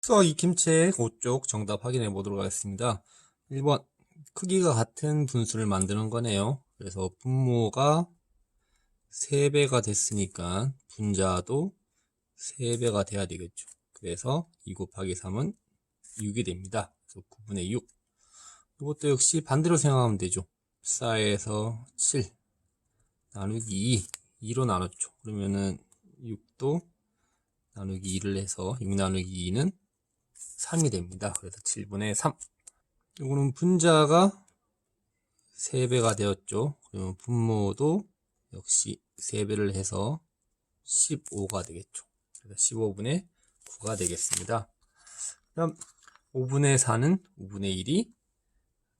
수학 익힘책 5쪽 정답 확인해 보도록 하겠습니다. 1번 크기가 같은 분수를 만드는 거네요. 그래서 분모가 3배가 됐으니까 분자도 3배가 돼야 되겠죠. 그래서 2 곱하기 3은 6이 됩니다. 그래서 9분의 6. 이것도 역시 반대로 생각하면 되죠. 14에서 7 나누기 2, 2로 나눴죠. 그러면은 6도 나누기 2를 해서 6 나누기 2는 3이 됩니다. 그래서 7분의 3. 이거는 분자가 3배가 되었죠. 그러면 분모도 역시 3배를 해서 15가 되겠죠. 그래서 15분의 9가 되겠습니다. 그럼 5분의 4는 5분의 1이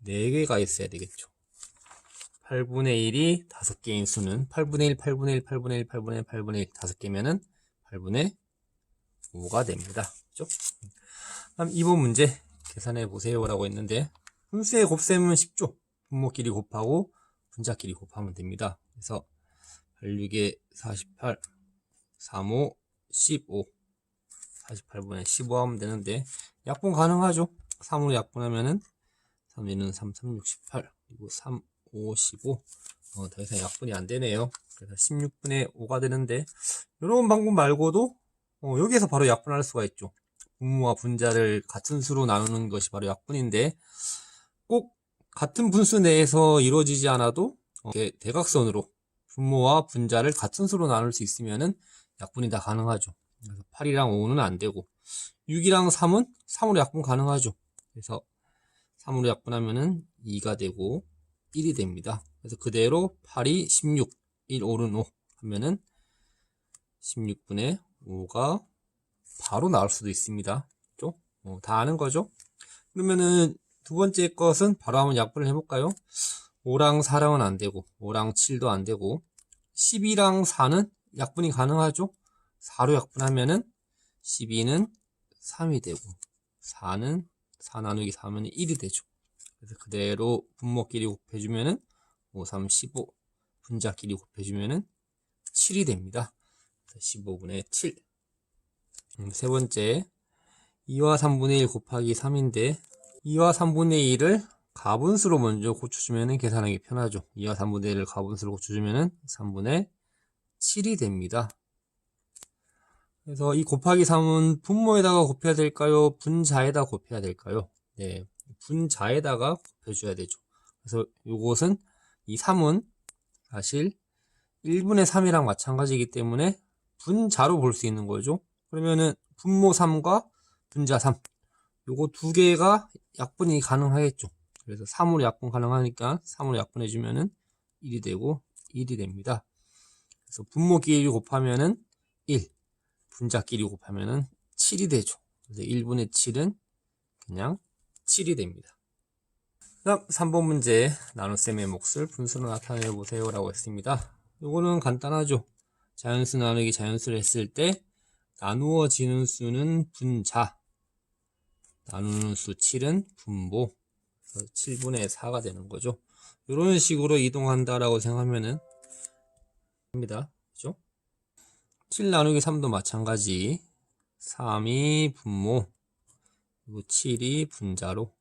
4개가 있어야 되겠죠. 8분의 1이 5개인 수는 8분의 1, 8분의 1, 8분의 1, 8분의 1, 8분의 1, 5개면은 8분의 5가 됩니다. 그렇죠? 다음 2번 문제 계산해 보세요 라고 했는데 분수의 곱셈은 쉽죠. 분모끼리 곱하고 분자끼리 곱하면 됩니다. 그래서 8, 6에 48, 3, 5, 15 48분의 15 하면 되는데 약분 가능하죠. 3으로 약분하면은 3, 2는 3, 3, 6, 18 그리고 3, 5, 15 더 이상 약분이 안 되네요. 그래서 16분의 5가 되는데 이런 방법 말고도 여기에서 바로 약분할 수가 있죠. 분모와 분자를 같은 수로 나누는 것이 바로 약분인데 꼭 같은 분수 내에서 이루어지지 않아도 대각선으로 분모와 분자를 같은 수로 나눌 수 있으면은 약분이 다 가능하죠. 그래서 8이랑 5는 안 되고 6이랑 3은 3으로 약분 가능하죠. 그래서 3으로 약분하면은 2가 되고 1이 됩니다. 그래서 그대로 8이 16, 1, 5는 5 하면은 16분의 5가 바로 나올 수도 있습니다. 그렇죠? 다 아는 거죠? 그러면은 두 번째 것은 바로 한번 약분을 해볼까요? 5랑 4랑은 안 되고 5랑 7도 안 되고 12랑 4는 약분이 가능하죠? 4로 약분하면은 12는 3이 되고 4는 4 나누기 4면 1이 되죠. 그래서 그대로 분모끼리 곱해주면은 5, 3, 15 분자끼리 곱해주면은 7이 됩니다. 15분의 7. 세 번째 2와 3분의 1 곱하기 3인데 2와 3분의 1을 가분수로 먼저 고쳐주면 계산하기 편하죠. 2와 3분의 1을 가분수로 고쳐주면 3분의 7이 됩니다. 그래서 이 곱하기 3은 분모에다가 곱해야 될까요? 분자에다 곱해야 될까요? 네, 분자에다가 곱해줘야 되죠. 그래서 이것은 이 3은 사실 1분의 3이랑 마찬가지이기 때문에 분자로 볼 수 있는 거죠. 그러면은 분모 3과 분자 3 요거 두 개가 약분이 가능하겠죠. 그래서 3으로 약분 가능하니까 3으로 약분해주면은 1이 되고 1이 됩니다. 그래서 분모끼리 곱하면은 1, 분자끼리 곱하면은 7이 되죠. 그래서 1분의 7은 그냥 7이 됩니다. 다음 3번 문제 나눗셈의 몫을 분수로 나타내 보세요 라고 했습니다. 요거는 간단하죠. 자연수 나누기 자연수를 했을 때 나누어지는 수는 분자, 나누는 수 7은 분모, 그래서 7분의 4가 되는 거죠. 이런 식으로 이동한다라고 생각하면은 됩니다. 그죠? 7 나누기 3도 마찬가지. 3이 분모, 그리고 7이 분자로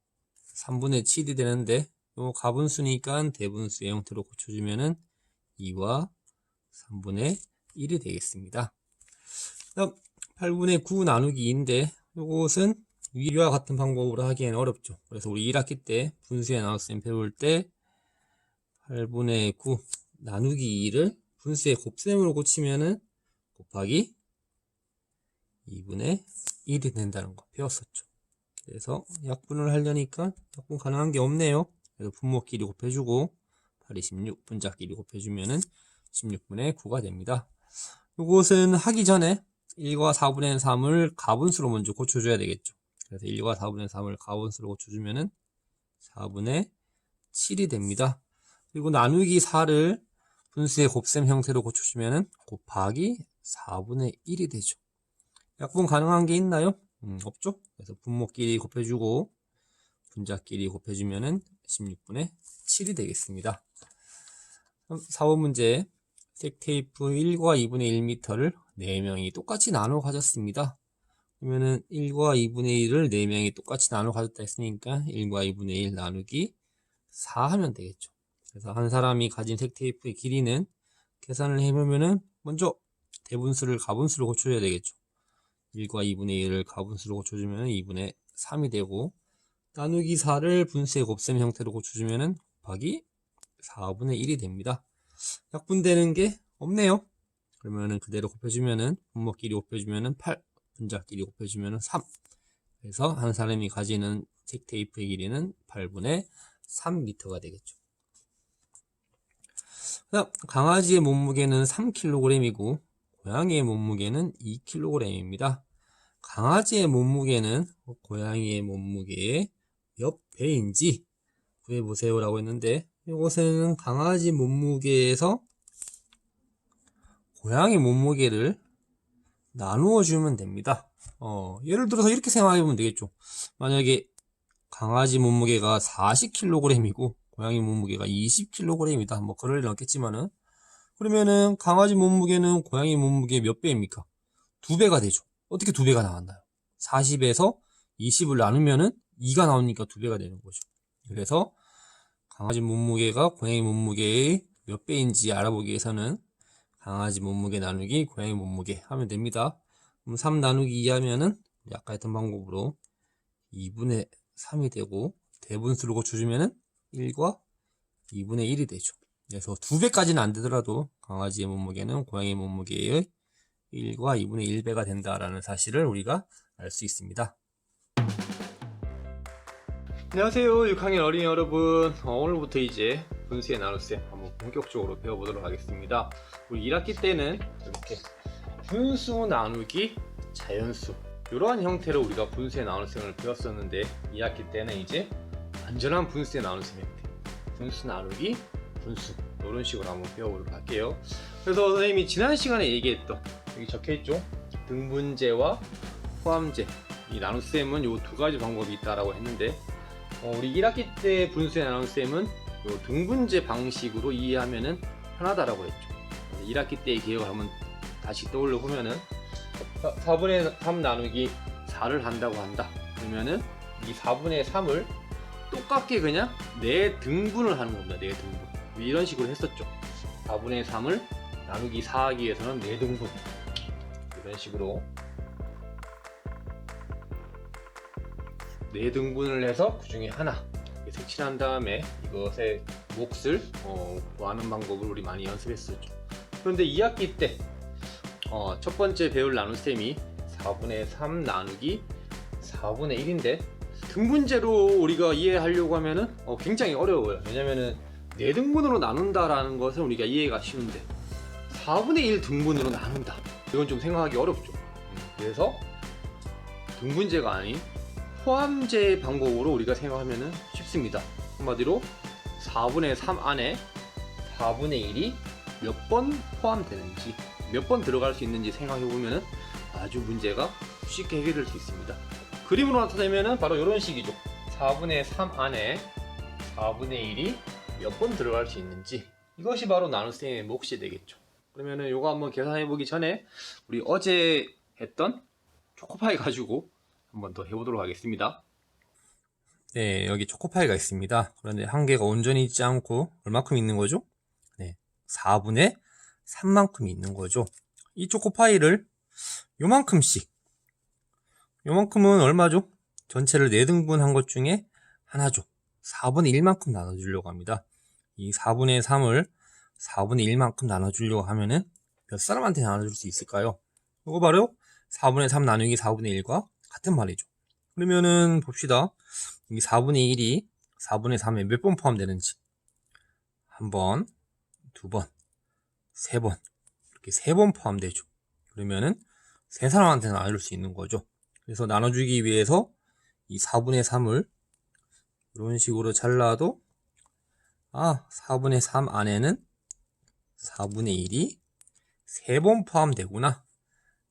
3분의 7이 되는데 요 가분수니까 대분수의 형태로 고쳐주면은 2와 3분의 1이 되겠습니다. 다음 8분의 9 나누기 2인데 요것은 위와 같은 방법으로 하기에는 어렵죠. 그래서 우리 1학기 때 분수의 나눗셈 배울 때 8분의 9 나누기 2를 분수의 곱셈으로 고치면은 곱하기 2분의 1이 된다는 거 배웠었죠. 그래서 약분을 하려니까 약분 가능한 게 없네요. 그래서 분모끼리 곱해주고 8이 16 분자끼리 곱해주면은 16분의 9가 됩니다. 이것은 하기 전에 1과 4분의 3을 가분수로 먼저 고쳐줘야 되겠죠. 그래서 1과 4분의 3을 가분수로 고쳐주면은 4분의 7이 됩니다. 그리고 나누기 4를 분수의 곱셈 형태로 고쳐주면은 곱하기 4분의 1이 되죠. 약분 가능한 게 있나요? 없죠? 그래서 분모끼리 곱해주고 분자끼리 곱해주면은 16분의 7이 되겠습니다. 4번 문제 색 테이프 1과 2분의 1m를 4명이 똑같이 나눠 가졌습니다. 그러면은 1과 2분의 1을 4명이 똑같이 나눠 가졌다 했으니까 1과 2분의 1 나누기 4 하면 되겠죠. 그래서 한 사람이 가진 색테이프의 길이는 계산을 해보면은 먼저 대분수를 가분수로 고쳐줘야 되겠죠. 1과 2분의 1을 가분수로 고쳐주면 2분의 3이 되고, 나누기 4를 분수의 곱셈 형태로 고쳐주면 곱하기 4분의 1이 됩니다. 약분되는 게 없네요. 그러면은 그대로 곱해주면은 분모끼리 곱해주면은 8, 분자끼리 곱해주면은 3. 그래서 한 사람이 가지는 색테이프의 길이는 8분의 3m가 되겠죠. 그다음 강아지의 몸무게는 3kg이고 고양이의 몸무게는 2kg입니다. 강아지의 몸무게는 고양이의 몸무게의 몇 배인지 구해보세요 라고 했는데, 이것은 강아지 몸무게에서 고양이 몸무게를 나누어 주면 됩니다. 예를 들어서 이렇게 생각해보면 되겠죠. 만약에 강아지 몸무게가 40kg이고 고양이 몸무게가 20kg이다. 뭐 그럴 일은 없겠지만은, 그러면은 강아지 몸무게는 고양이 몸무게 몇 배입니까? 2배가 되죠. 어떻게 2배가 나왔나요? 40에서 20을 나누면은 2가 나오니까 2배가 되는 거죠. 그래서 강아지 몸무게가 고양이 몸무게의 몇 배인지 알아보기 위해서는 강아지 몸무게 나누기 고양이 몸무게 하면 됩니다. 그럼 3 나누기 2 하면은 아까 했던 방법으로 2분의 3이 되고, 대분수를 고쳐주면은 1과 2분의 1이 되죠. 그래서 2배까지는 안 되더라도 강아지의 몸무게는 고양이 몸무게의 1과 2분의 1배가 된다라는 사실을 우리가 알 수 있습니다. 안녕하세요, 6학년 어린이 여러분. 오늘부터 이제 분수의 나눗셈 한번 본격적으로 배워보도록 하겠습니다. 우리 1학기 때는 이렇게 분수 나누기 자연수, 이러한 형태로 우리가 분수의 나눗셈을 배웠었는데, 2학기 때는 이제 완전한 분수의 나눗셈 형태, 분수 나누기 분수, 이런 식으로 한번 배워보도록 할게요. 그래서 선생님이 지난 시간에 얘기했던, 여기 적혀있죠? 등분제와 포함제, 이 나눗셈은 이 두 가지 방법이 있다라고 했는데, 우리 1학기 때 분수의 나눗셈은 요 등분제 방식으로 이해하면은 편하다라고 했죠. 1학기 때의 기억을 한번 다시 떠올려 보면은 4분의 3 나누기 4를 한다고 한다. 그러면은 이 4분의 3을 똑같게 그냥 4등분을 하는 겁니다. 4등분. 이런 식으로 했었죠. 4분의 3을 나누기 4 하기 위해서는 4등분. 이런 식으로 4등분을 해서 그 중에 하나 색칠한 다음에 이것의 몫을 구하는 방법을 우리 많이 연습했었죠. 그런데 2학기 때 첫 번째 배울 나눗셈이 4분의 3 나누기 4분의 1인데, 등분제로 우리가 이해하려고 하면은 굉장히 어려워요. 왜냐면은 4등분으로 나눈다라는 것은 우리가 이해가 쉬운데 4분의 1 등분으로 나눈다, 이건 좀 생각하기 어렵죠. 그래서 등분제가 아닌 포함제 방법으로 우리가 생각하면 쉽습니다. 한마디로 4분의 3 안에 4분의 1이 몇 번 포함되는지, 몇 번 들어갈 수 있는지 생각해보면 아주 문제가 쉽게 해결될 수 있습니다. 그림으로 나타내면 바로 이런 식이죠. 4분의 3 안에 4분의 1이 몇 번 들어갈 수 있는지, 이것이 바로 나눗셈의 몫이 되겠죠. 그러면은 이거 한번 계산해보기 전에 우리 어제 했던 초코파이 가지고 한번 더 해보도록 하겠습니다. 네, 여기 초코파이가 있습니다. 그런데 한 개가 온전히 있지 않고 얼마큼 있는 거죠? 네, 4분의 3만큼 있는 거죠. 이 초코파이를 요만큼씩, 요만큼은 얼마죠? 전체를 4등분 한 것 중에 하나죠. 4분의 1만큼 나눠주려고 합니다. 이 4분의 3을 4분의 1만큼 나눠주려고 하면은 몇 사람한테 나눠줄 수 있을까요? 이거 바로 4분의 3 나누기 4분의 1과 같은 말이죠. 그러면은 봅시다. 이 4분의 1이 4분의 3에 몇 번 포함되는지. 한 번, 두 번, 세 번, 이렇게 3번 포함되죠. 그러면은 3사람한테 나눠줄 수 있는 거죠. 그래서 나눠주기 위해서 이 4분의 3을 이런 식으로 잘라도 4분의 3 안에는 4분의 1이 3번 포함되구나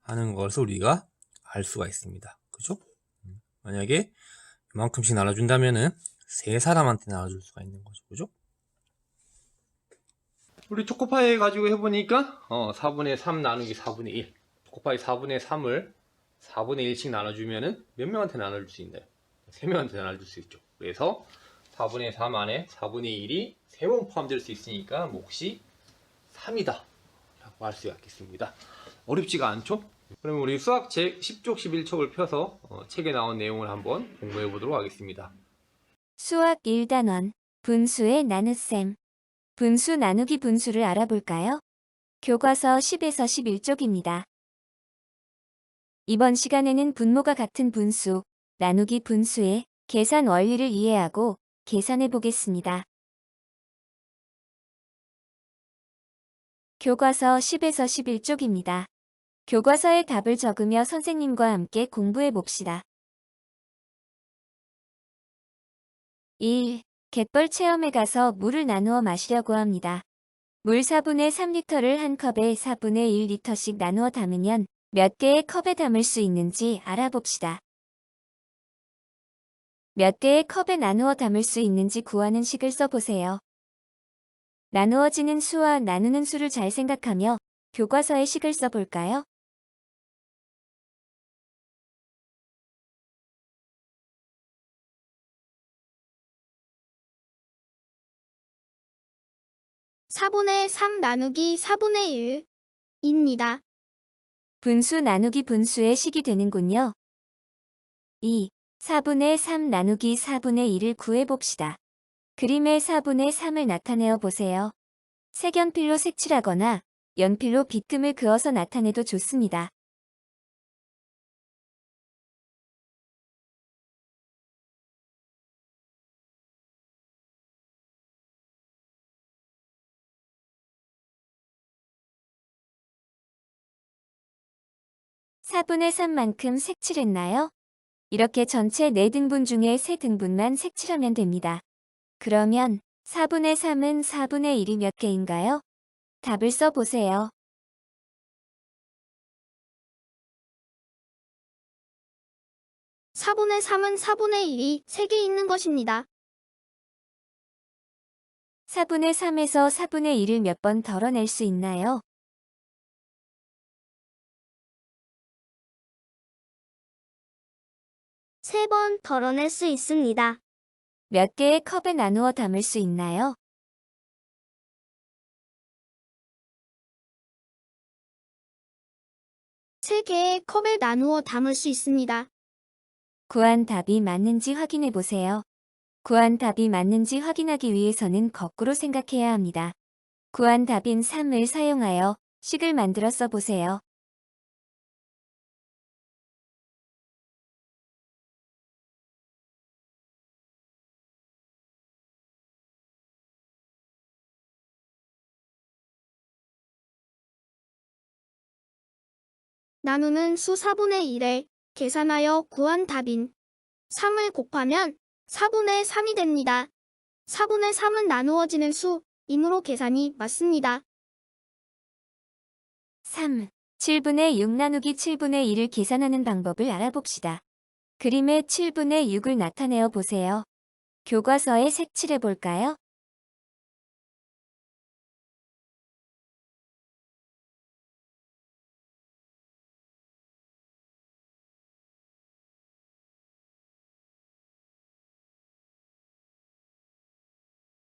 하는 것을 우리가 알 수가 있습니다. 그죠? 만약에 이만큼씩 나눠준다면은 3사람한테 나눠줄 수가 있는 거죠. 그죠? 우리 초코파이 가지고 해보니까 4분의 3 나누기 4분의 1, 초코파이 4분의 3을 4분의 1씩 나눠주면은 몇 명한테 나눠줄 수 있나요? 3명한테 나눠줄 수 있죠. 그래서 4분의 3 안에 4분의 1이 3번 포함될 수 있으니까 몫이 3이다 라고 할 수 있겠습니다. 어렵지가 않죠? 그럼 우리 수학 제 10쪽 11촉을 펴서 책에 나온 내용을 한번 공부해 보도록 하겠습니다. 수학 1단원 분수의 나눗셈. 분수 나누기 분수를 알아볼까요? 교과서 10에서 11쪽입니다. 이번 시간에는 분모가 같은 분수, 나누기 분수의 계산 원리를 이해하고 계산해 보겠습니다. 교과서 10에서 11쪽입니다. 교과서에 답을 적으며 선생님과 함께 공부해 봅시다. 1. 갯벌 체험에 가서 물을 나누어 마시려고 합니다. 물 4분의 3리터를 한 컵에 4분의 1리터씩 나누어 담으면 몇 개의 컵에 담을 수 있는지 알아봅시다. 몇 개의 컵에 나누어 담을 수 있는지 구하는 식을 써보세요. 나누어지는 수와 나누는 수를 잘 생각하며 교과서의 식을 써볼까요? (4분의 3) 나누기 (4분의 1)입니다. 분수 나누기 분수의 식이 되는군요. 2. 4분의 3 나누기 4분의 1을 구해봅시다. 그림에 4분의 3을 나타내어 보세요. 색연필로 색칠하거나 연필로 빗금을 그어서 나타내도 좋습니다. (4분의 3만큼) 색칠했나요? 이렇게 전체 4등분 중에 3등분만 색칠하면 됩니다. 그러면 4분의 3은 4분의 1이 몇 개인가요? 답을 써보세요. (4분의 3은 4분의 1이 3개 있는 것입니다. 4분의 3에서 4분의 1을 몇 번 덜어낼 수 있나요? 세 번 덜어낼 수 있습니다. 몇 개의 컵에 나누어 담을 수 있나요? 세 개의 컵에 나누어 담을 수 있습니다. 구한 답이 맞는지 확인해 보세요. 구한 답이 맞는지 확인하기 위해서는 거꾸로 생각해야 합니다. 구한 답인 3을 사용하여 식을 만들어 써보세요. 나누는 수 4분의 1에 계산하여 구한 답인 3을 곱하면 4분의 3이 됩니다. 4분의 3은 나누어지는 수이므로 계산이 맞습니다. 3. 7분의 6 나누기 7분의 1을 계산하는 방법을 알아봅시다. 그림에 7분의 6을 나타내어 보세요. 교과서에 색칠해 볼까요?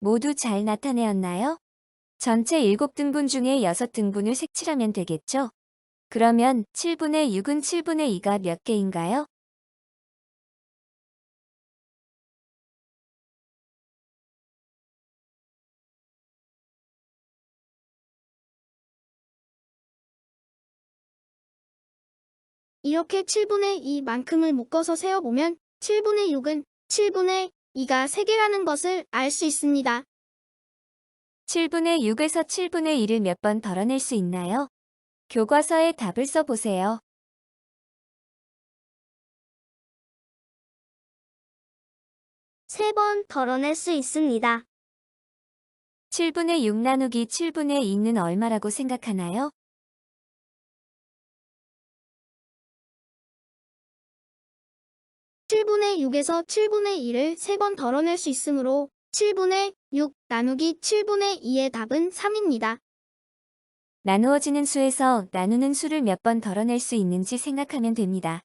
모두 잘 나타내었나요? 전체 7등분 중에 6등분을 색칠하면 되겠죠? 그러면 7분의 6은 7분의 2가 몇 개인가요? 이렇게 7분의 2만큼을 묶어서 세어보면 7분의 6은 7분의 2가 3개라는 것을 알 수 있습니다. 7분의 6에서 7분의 1을 몇 번 덜어낼 수 있나요? 교과서에 답을 써보세요. 3번 덜어낼 수 있습니다. 7분의 6 나누기 7분의 2는 얼마라고 생각하나요? (7분의 6에서) (7분의 2를 3번 덜어낼 수 있으므로 7분의 6 나누기 7분의 2의 답은 3입니다. 나누어지는 수에서 나누는 수를 몇 번 덜어낼 수 있는지 생각하면 됩니다.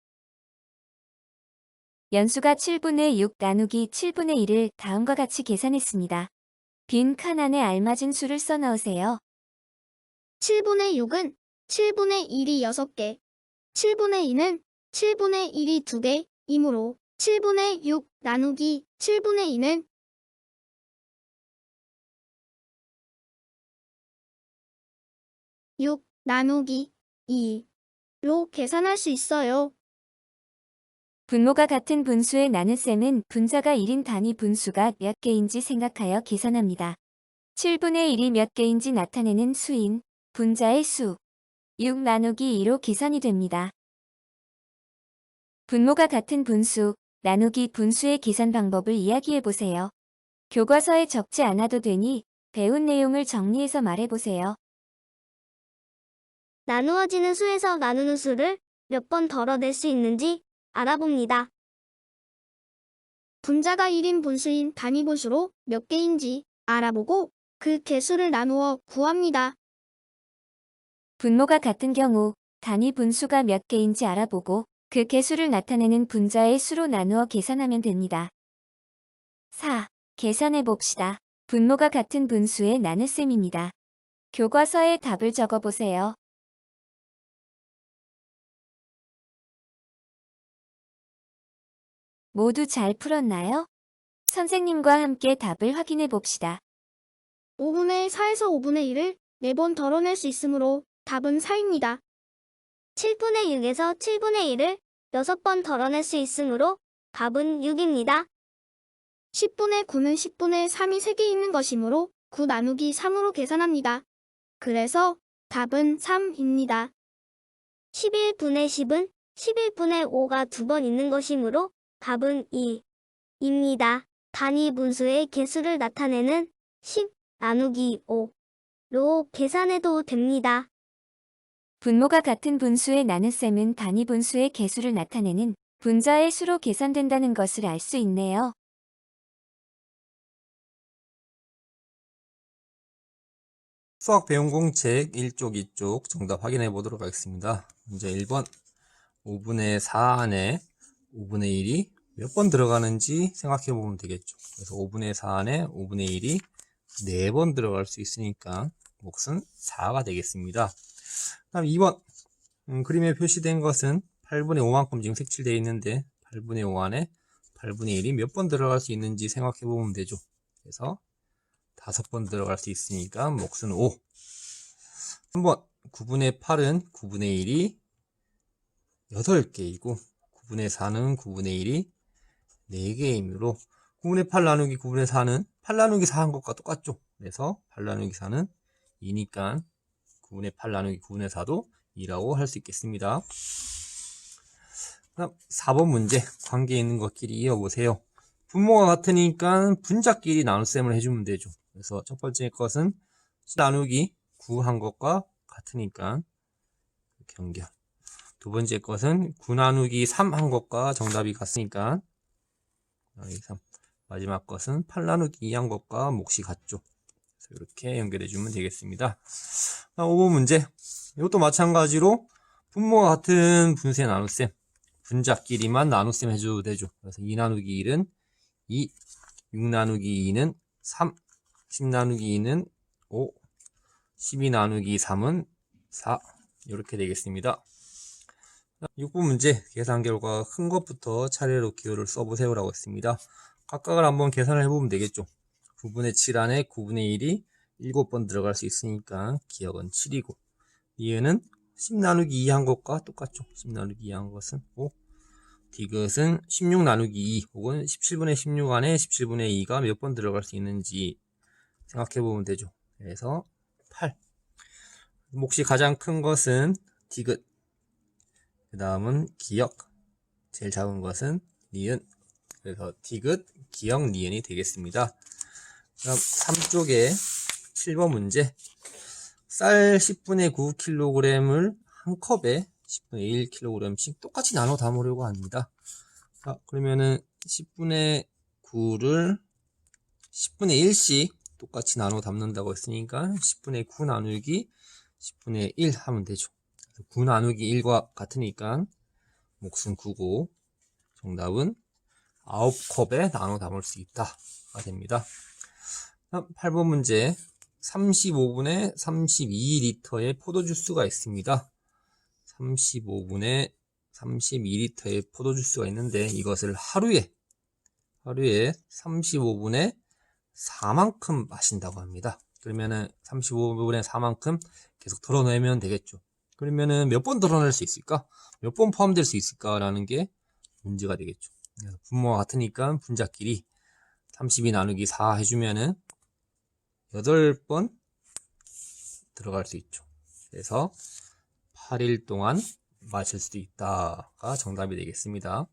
연수가 7분의 6 나누기 7분의 1을 다음과 같이 계산했습니다. 빈 칸 안에 알맞은 수를 써 넣으세요. 7분의 6은 7분의 1이 6개, 7분의 2는 7분의 1이 2개, 이므로 7분의 6 나누기 7분의 2는 6 나누기 2로 계산할 수 있어요. 분모가 같은 분수의 나눗셈은 분자가 1인 단위 분수가 몇 개인지 생각하여 계산합니다. 7분의 1이 몇 개인지 나타내는 수인 분자의 수 6 나누기 2로 계산이 됩니다. 분모가 같은 분수, 나누기 분수의 계산 방법을 이야기해 보세요. 교과서에 적지 않아도 되니 배운 내용을 정리해서 말해보세요. 나누어지는 수에서 나누는 수를 몇 번 덜어낼 수 있는지 알아봅니다. 분자가 1인 분수인 단위 분수로 몇 개인지 알아보고 그 개수를 나누어 구합니다. 분모가 같은 경우 단위 분수가 몇 개인지 알아보고 그 개수를 나타내는 분자의 수로 나누어 계산하면 됩니다. 4. 계산해 봅시다. 분모가 같은 분수의 나눗셈입니다. 교과서에 답을 적어보세요. 모두 잘 풀었나요? 선생님과 함께 답을 확인해 봅시다. 5분의 4에서 5분의 1을 4번 덜어낼 수 있으므로 답은 4입니다. 7분의 6에서 7분의 1을 6번 덜어낼 수 있으므로 답은 6입니다. 10분의 9는 10분의 3이 3개 있는 것이므로 9 나누기 3으로 계산합니다. 그래서 답은 3입니다. 11분의 10은 11분의 5가 2번 있는 것이므로 답은 2입니다. 단위 분수의 개수를 나타내는 10 나누기 5로 계산해도 됩니다. 분모가 같은 분수의 나눗셈은 단위 분수의 개수를 나타내는 분자의 수로 계산된다는 것을 알 수 있네요. 수학 배운 공책 1쪽, 2쪽 정답 확인해 보도록 하겠습니다. 문제 1번 5분의 4 안에 5분의 1이 몇 번 들어가는지 생각해 보면 되겠죠. 그래서 5분의 4 안에 5분의 1이 4번 들어갈 수 있으니까 몫은 4가 되겠습니다. 다음 2번 그림에 표시된 것은 8분의 5만큼 지금 색칠되어 있는데 8분의 5 안에 8분의 1이 몇 번 들어갈 수 있는지 생각해 보면 되죠. 그래서 5번 들어갈 수 있으니까 몫은 5. 3번 9분의 8은 9분의 1이 8개이고 9분의 4는 9분의 1이 4개이므로 9분의 8 나누기 9분의 4는 8 나누기 4 한 것과 똑같죠. 그래서 8 나누기 4는 2니까 9분의 8 나누기 9분의 4도 2라고 할 수 있겠습니다. 그럼 4번 문제 관계 있는 것끼리 이어보세요. 분모가 같으니까 분자끼리 나눗셈을 해주면 되죠. 그래서 첫 번째 것은 10 나누기 9 한 것과 같으니까 이렇게 연결. 두 번째 것은 9 나누기 3 한 것과 정답이 같으니까 3. 마지막 것은 8 나누기 2 한 것과 몫이 같죠. 그래서 이렇게 연결해주면 되겠습니다. 5번 문제. 이것도 마찬가지로 분모가 같은 분수의 나눗셈. 분자끼리만 나눗셈 해줘도 되죠. 그래서 2 나누기 1은 2, 6 나누기 2는 3, 10 나누기 2는 5, 12 나누기 3은 4 이렇게 되겠습니다. 6번 문제 계산 결과 큰 것부터 차례로 기호를 써보세요 라고 했습니다. 각각을 한번 계산을 해보면 되겠죠. 9분의 7 안에 9분의 1이 7번 들어갈 수 있으니까 기억은 7이고 이유는 10 나누기 2 한 것과 똑같죠. 10 나누기 2 한 것은 5. 디귿은 16 나누기 2 혹은 17분의 16 안에 17분의 2가 몇 번 들어갈 수 있는지 생각해 보면 되죠. 그래서 8. 몫이 가장 큰 것은 디귿. 그 다음은 기역. 제일 작은 것은 니은. 그래서 디귿, 기역, 니은이 되겠습니다. 그럼 3쪽에 7번 문제. 쌀 10분의 9kg을 한 컵에 10분의 1kg씩 똑같이 나눠 담으려고 합니다. 자, 그러면은 10분의 9를 10분의 1씩 똑같이 나눠 담는다고 했으니까 10분의 9 나누기 10분의 1 하면 되죠. 9 나누기 1과 같으니까 몫은 9고 정답은 9컵에 나눠 담을 수 있다가 됩니다. 8번 문제. 35분에 32리터의 포도주스가 있습니다. 35분에 32리터의 포도주스가 있는데 이것을 하루에 35분에 4만큼 마신다고 합니다. 그러면은 35분에 4만큼 계속 덜어내면 되겠죠. 그러면은 몇 번 덜어낼 수 있을까? 몇 번 포함될 수 있을까라는 게 문제가 되겠죠. 그래서 분모가 같으니까 분자끼리 32 나누기 4 해주면은 8번 들어갈 수 있죠. 그래서 8일 동안 마실 수도 있다가 정답이 되겠습니다.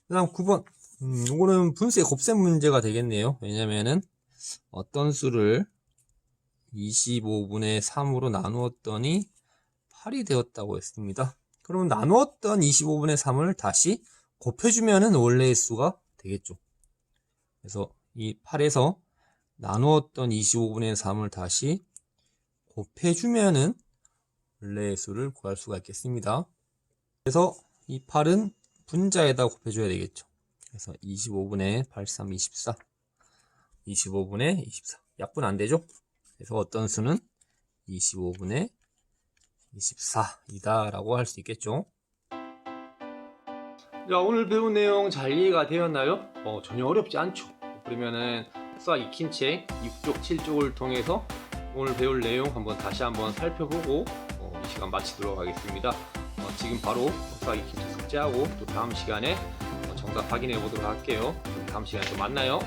그 다음 9번. 이거는 분수의 곱셈 문제가 되겠네요. 왜냐면은 어떤 수를 25분의 3으로 나누었더니 8이 되었다고 했습니다. 그러면 나누었던 25분의 3을 다시 곱해주면은 원래의 수가 되겠죠. 그래서 이 8에서 나누었던 25분의 3을 다시 곱해주면은 원래의 수를 구할 수가 있겠습니다. 그래서 이 8은 분자에다 곱해줘야 되겠죠. 그래서 25분의 83, 24 25분의 24 약분 안 되죠? 그래서 어떤 수는 25분의 24이다 라고 할 수 있겠죠. 자, 오늘 배운 내용 잘 이해가 되었나요? 전혀 어렵지 않죠. 그러면은 수학 익힌 책 6쪽, 7쪽을 통해서 오늘 배울 내용 다시 한번 살펴보고 이 시간 마치도록 하겠습니다. 지금 바로 수학 익힌 책 숙제하고 또 다음 시간에 정답 확인해 보도록 할게요. 다음 시간에 또 만나요.